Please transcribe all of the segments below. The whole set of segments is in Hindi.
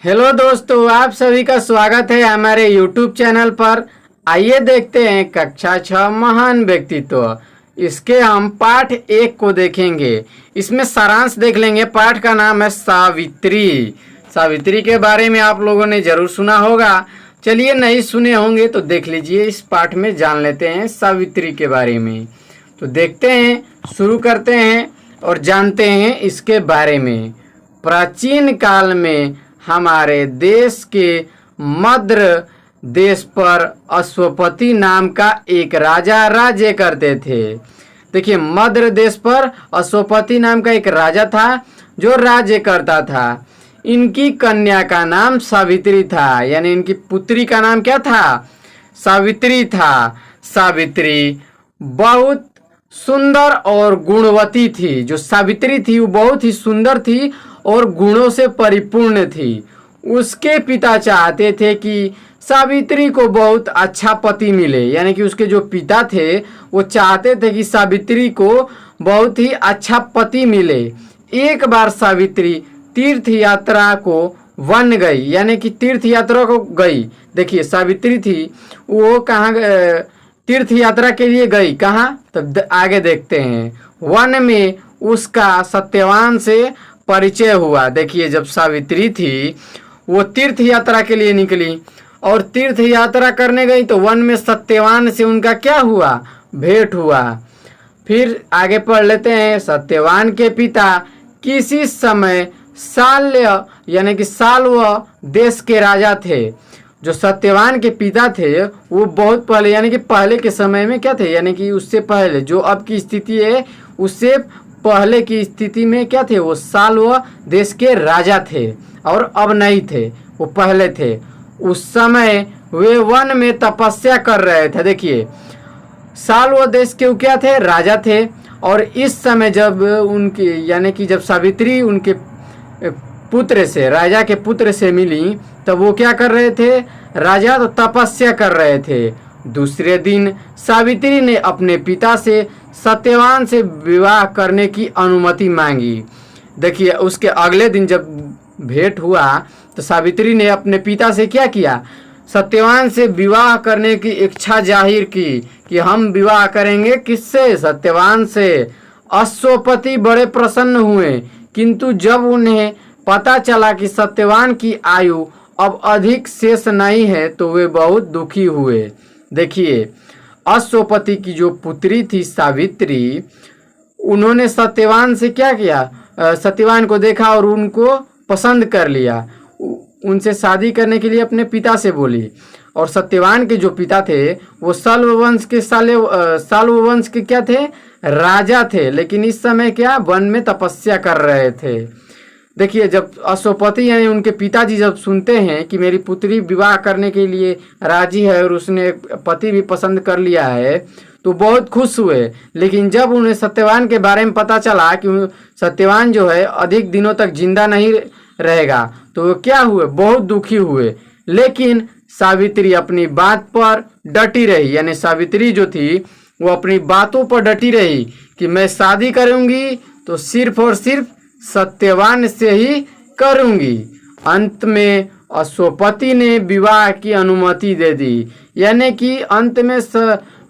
हेलो दोस्तों, आप सभी का स्वागत है हमारे YouTube चैनल पर। आइए देखते हैं कक्षा 6 महान व्यक्तित्व। इसके हम पाठ 1 को देखेंगे। इसमें सारांश देख लेंगे। पाठ का नाम है सावित्री। सावित्री के बारे में आप लोगों ने जरूर सुना होगा। चलिए, नहीं सुने होंगे तो देख लीजिए। इस पाठ में जान लेते हैं सावित्री के बारे में। तो देखते हैं, शुरू करते हैं और जानते हैं इसके बारे में। प्राचीन काल में हमारे देश के मद्र देश पर अश्वपति नाम का एक राजा राज्य करते थे। देखिए, मद्र देश पर अश्वपति नाम का एक राजा था जो राज्य करता था। इनकी कन्या का नाम सावित्री था, यानी इनकी पुत्री का नाम क्या था? सावित्री था। सावित्री बहुत सुंदर और गुणवती थी। जो सावित्री थी वो बहुत ही सुंदर थी और गुणों से परिपूर्ण थी। उसके पिता चाहते थे कि सावित्री को बहुत अच्छा पति मिले, यानी कि उसके जो पिता थे वो चाहते थे कि सावित्री को बहुत ही अच्छा पति मिले। एक बार सावित्री तीर्थ यात्रा को वन गई, यानी कि तीर्थ यात्रा को गई। देखिए, सावित्री थी वो कहाँ तीर्थ यात्रा के लिए गई, कहाँ? तो आगे देखते हैं। वन में उसका सत्यवान से परिचय हुआ। देखिए, जब सावित्री थी वो तीर्थ यात्रा के लिए निकली और तीर्थ यात्रा करने गई तो वन में सत्यवान से उनका क्या हुआ? भेंट हुआ। फिर आगे पढ़ लेते हैं। सत्यवान के पिता किसी समय शाल्य यानी कि साल्व देश के राजा थे। जो सत्यवान के पिता थे वो बहुत पहले, यानी कि पहले के समय में क्या थे, यानी कि उससे पहले जो अब की स्थिति है उससे पहले की स्थिति में क्या थे? वो साल्व देश के राजा थे और अब नहीं थे, वो पहले थे। उस समय वे वन में तपस्या कर रहे थे। देखिए, साल्व देश के वो क्या थे? राजा थे। और इस समय जब उनकी, यानी कि जब सावित्री उनके पुत्र से, राजा के पुत्र से मिली, तब वो क्या कर रहे थे? राजा तो तपस्या कर रहे थे। दूसरे दिन सावित्री ने अपने पिता से सत्यवान से विवाह करने की अनुमति मांगी। देखिए, उसके अगले दिन जब भेंट हुआ तो सावित्री ने अपने पिता से क्या किया? सत्यवान से विवाह करने की इच्छा जाहिर की कि हम विवाह करेंगे। किससे? सत्यवान से। अश्वपति बड़े प्रसन्न हुए, किंतु जब उन्हें पता चला कि सत्यवान की आयु अब अधिक शेष नहीं है तो वे बहुत दुखी हुए। देखिए, अश्वपति की जो पुत्री थी सावित्री, उन्होंने सत्यवान से क्या किया? सत्यवान को देखा और उनको पसंद कर लिया। उनसे शादी करने के लिए अपने पिता से बोली। और सत्यवान के जो पिता थे वो साल्व वंश के क्या थे? राजा थे। लेकिन इस समय क्या? वन में तपस्या कर रहे थे। देखिए, जब अश्वपति यानी उनके पिताजी जब सुनते हैं कि मेरी पुत्री विवाह करने के लिए राजी है और उसने पति भी पसंद कर लिया है, तो बहुत खुश हुए। लेकिन जब उन्हें सत्यवान के बारे में पता चला कि सत्यवान जो है अधिक दिनों तक जिंदा नहीं रहेगा, तो वो क्या हुए? बहुत दुखी हुए। लेकिन सावित्री अपनी बात पर डटी रही। यानी सावित्री जो थी वो अपनी बातों पर डटी रही कि मैं शादी करूंगी तो सिर्फ और सिर्फ सत्यवान से ही करूंगी। अंत में अश्वपति ने विवाह की अनुमति दे दी। यानी कि अंत में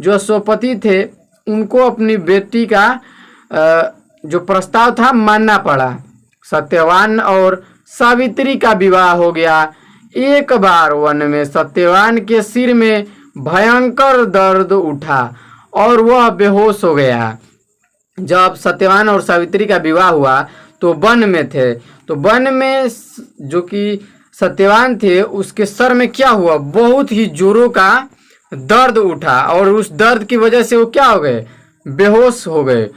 जो अश्वपति थे उनको अपनी बेटी का जो प्रस्ताव था मानना पड़ा। सत्यवान और सावित्री का विवाह हो गया। एक बार वन में सत्यवान के सिर में भयंकर दर्द उठा और वह बेहोश हो गया। जब सत्यवान और सावित्री का विवाह हुआ तो वन में थे। तो वन में जो कि सत्यवान थे उसके सर में क्या हुआ? बहुत ही जोरों का दर्द उठा और उस दर्द की वजह से वो क्या हो गए? बेहोश हो गए।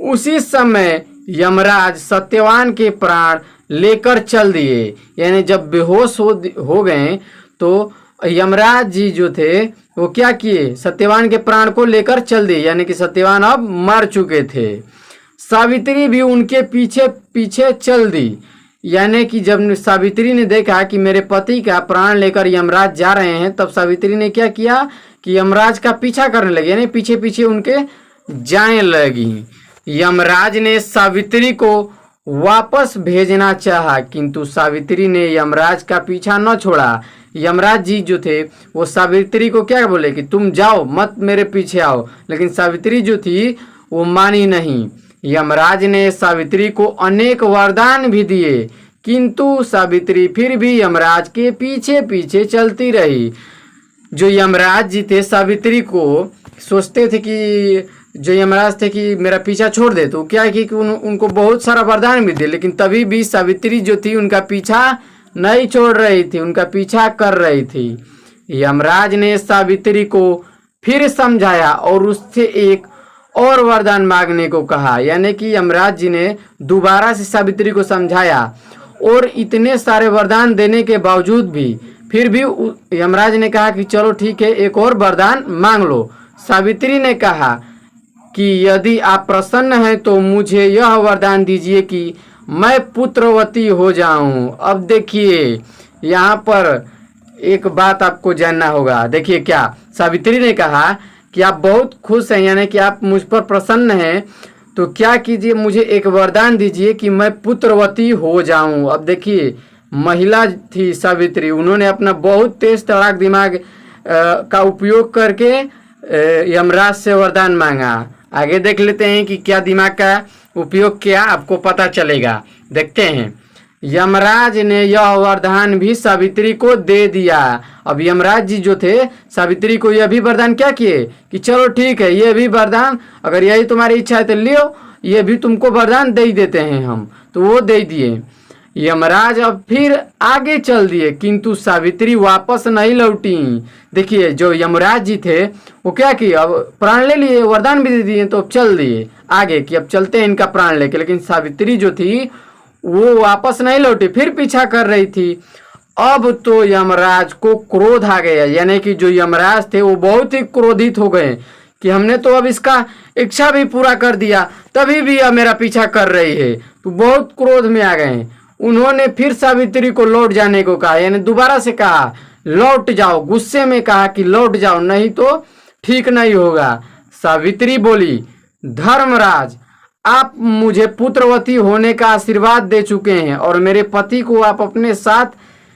उसी समय यमराज सत्यवान के प्राण लेकर चल दिए। यानी जब बेहोश हो गए तो यमराज जी जो थे वो क्या किए? सत्यवान के प्राण को लेकर चल दिए। यानी कि सत्यवान अब मर चुके थे। सावित्री भी उनके पीछे पीछे चल दी। यानी कि जब सावित्री ने देखा कि मेरे पति का प्राण लेकर यमराज जा रहे हैं, तब सावित्री ने क्या किया कि यमराज का पीछा करने लगी, यानी पीछे पीछे उनके जाने लगी। यमराज ने सावित्री को वापस भेजना चाहा, किंतु सावित्री ने यमराज का पीछा न छोड़ा। यमराज जी जो थे वो सावित्री को क्या बोले कि तुम जाओ, मत मेरे पीछे आओ, लेकिन सावित्री जो थी वो मानी नहीं। यमराज ने सावित्री को अनेक वरदान भी दिए, किंतु सावित्री फिर भी यमराज के पीछे पीछे चलती रही। जो यमराज जी थे सावित्री को सोचते थे कि जो यमराज थे कि मेरा पीछा छोड़ दे, तो क्या कि उनको बहुत सारा वरदान भी दिए, लेकिन तभी भी सावित्री जो थी उनका पीछा नहीं छोड़ रही थी, उनका पीछा कर रही थी। यमराज ने सावित्री को फिर समझाया और उससे एक और वरदान मांगने को कहा। यानी कि यमराज जी ने दोबारा से सावित्री को समझाया और इतने सारे वरदान देने के बावजूद भी फिर भी यमराज ने कहा कि चलो ठीक है, एक और वरदान मांग लो। सावित्री ने कहा कि यदि आप प्रसन्न हैं तो मुझे यह वरदान दीजिए कि मैं पुत्रवती हो जाऊं। अब देखिए यहाँ पर एक बात आपको जानना होगा। देखिए क्या सावित्री ने कहा कि आप बहुत खुश हैं, यानी कि आप मुझ पर प्रसन्न हैं, तो क्या कीजिए, मुझे एक वरदान दीजिए कि मैं पुत्रवती हो जाऊं। अब देखिए महिला थी सावित्री, उन्होंने अपना बहुत तेज तड़ाक दिमाग का उपयोग करके यमराज से वरदान मांगा। आगे देख लेते हैं कि क्या दिमाग का उपयोग किया, आपको पता चलेगा। देखते हैं। यमराज ने यह वरदान भी सावित्री को दे दिया। अब यमराज जी जो थे सावित्री को यह भी वरदान क्या किए कि चलो ठीक है, ये भी वरदान, अगर यही तुम्हारी इच्छा है तो लियो, ये भी तुमको वरदान दे ही देते हैं हम। तो वो दे दिए। यमराज अब फिर आगे चल दिए, किंतु सावित्री वापस नहीं लौटी। देखिए जो यमराज जी थे वो क्या किए, अब प्राण ले लिए, वरदान भी दे दिए, तो अब चल दिए आगे कि अब चलते हैं इनका प्राण लेके। लेकिन सावित्री जो थी वो वापस नहीं लौटी, फिर पीछा कर रही थी। अब तो यमराज को क्रोध आ गया, यानी कि जो यमराज थे वो बहुत ही क्रोधित हो गए कि हमने तो अब इसका इच्छा भी पूरा कर दिया, तभी भी अब मेरा पीछा कर रही है। तो बहुत क्रोध में आ गए। उन्होंने फिर सावित्री को लौट जाने को कहा, यानी दोबारा से कहा लौट जाओ, गुस्से में कहा कि लौट जाओ, नहीं तो ठीक नहीं होगा। सावित्री बोली, धर्मराज आप मुझे पुत्रवती होने का आशीर्वाद दे चुके हैं और मेरे पति को आप अपने साथ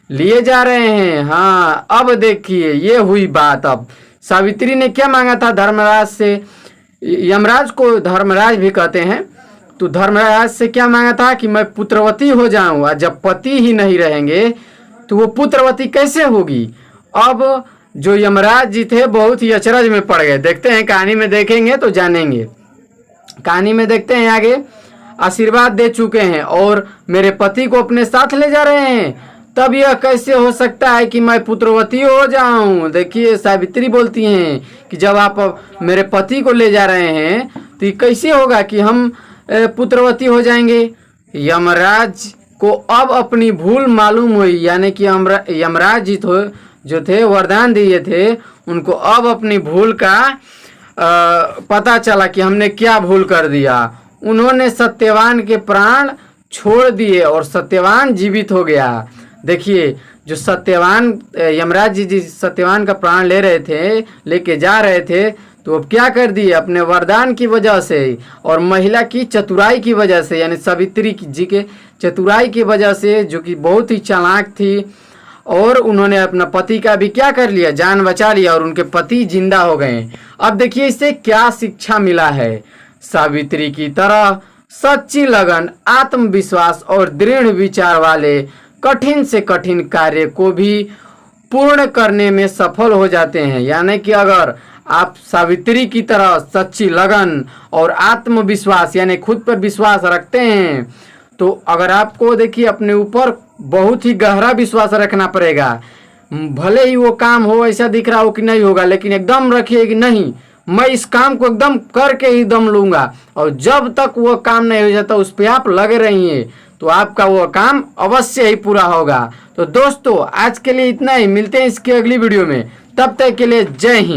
लिए जा रहे हैं। हाँ अब देखिए ये हुई बात। अब सावित्री ने क्या मांगा था धर्मराज से, यमराज को धर्मराज भी कहते हैं, तो धर्मराज से क्या मांगा था कि मैं पुत्रवती हो जाऊं। और जब पति ही नहीं रहेंगे तो वो पुत्रवती कैसे होगी। अब जो यमराज जी थे बहुत ही अचरज में पड़ गए। देखते हैं कहानी में, देखेंगे तो जानेंगे। कहानी में देखते हैं आगे, आशीर्वाद दे चुके हैं और मेरे पति को अपने साथ ले जा रहे हैं, तब यह कैसे हो सकता है कि मैं पुत्रवती हो जाऊं। देखिए सावित्री बोलती हैं कि जब आप मेरे पति को ले जा रहे हैं तो ये कैसे होगा कि हम पुत्रवती हो जाएंगे। यमराज को अब अपनी भूल मालूम हुई, यानी कि यमराज जी जो थे वरदान दिए थे, उनको अब अपनी भूल का पता चला कि हमने क्या भूल कर दिया। उन्होंने सत्यवान के प्राण छोड़ दिए और सत्यवान जीवित हो गया। देखिए जो सत्यवान यमराज जी सत्यवान का प्राण ले रहे थे, लेके जा रहे थे, तो अब क्या कर दिए, अपने वरदान की वजह से और महिला की चतुराई की वजह से, यानी सावित्री जी के चतुराई की वजह से, जो कि बहुत ही चालाक थी, और उन्होंने अपना पति का भी क्या कर लिया, जान बचा लिया और उनके पति जिंदा हो गए। अब देखिए इससे क्या शिक्षा मिला है। सावित्री की तरह सच्ची लगन, आत्मविश्वास और दृढ़ विचार वाले कठिन से कठिन कार्य को भी पूर्ण करने में सफल हो जाते हैं। यानी कि अगर आप सावित्री की तरह सच्ची लगन और आत्मविश्वास यानी खुद पर विश्वास रखते हैं, तो अगर आपको देखिए अपने ऊपर बहुत ही गहरा विश्वास रखना पड़ेगा। भले ही वो काम हो ऐसा दिख रहा हो कि नहीं होगा, लेकिन एकदम रखिए कि नहीं, मैं इस काम को एकदम करके ही दम लूंगा, और जब तक वो काम नहीं हो जाता उस पर आप लगे रहिए, तो आपका वो काम अवश्य ही पूरा होगा। तो दोस्तों आज के लिए इतना ही, मिलते हैं इसकी अगली वीडियो में, तब तक के लिए जय हिंद।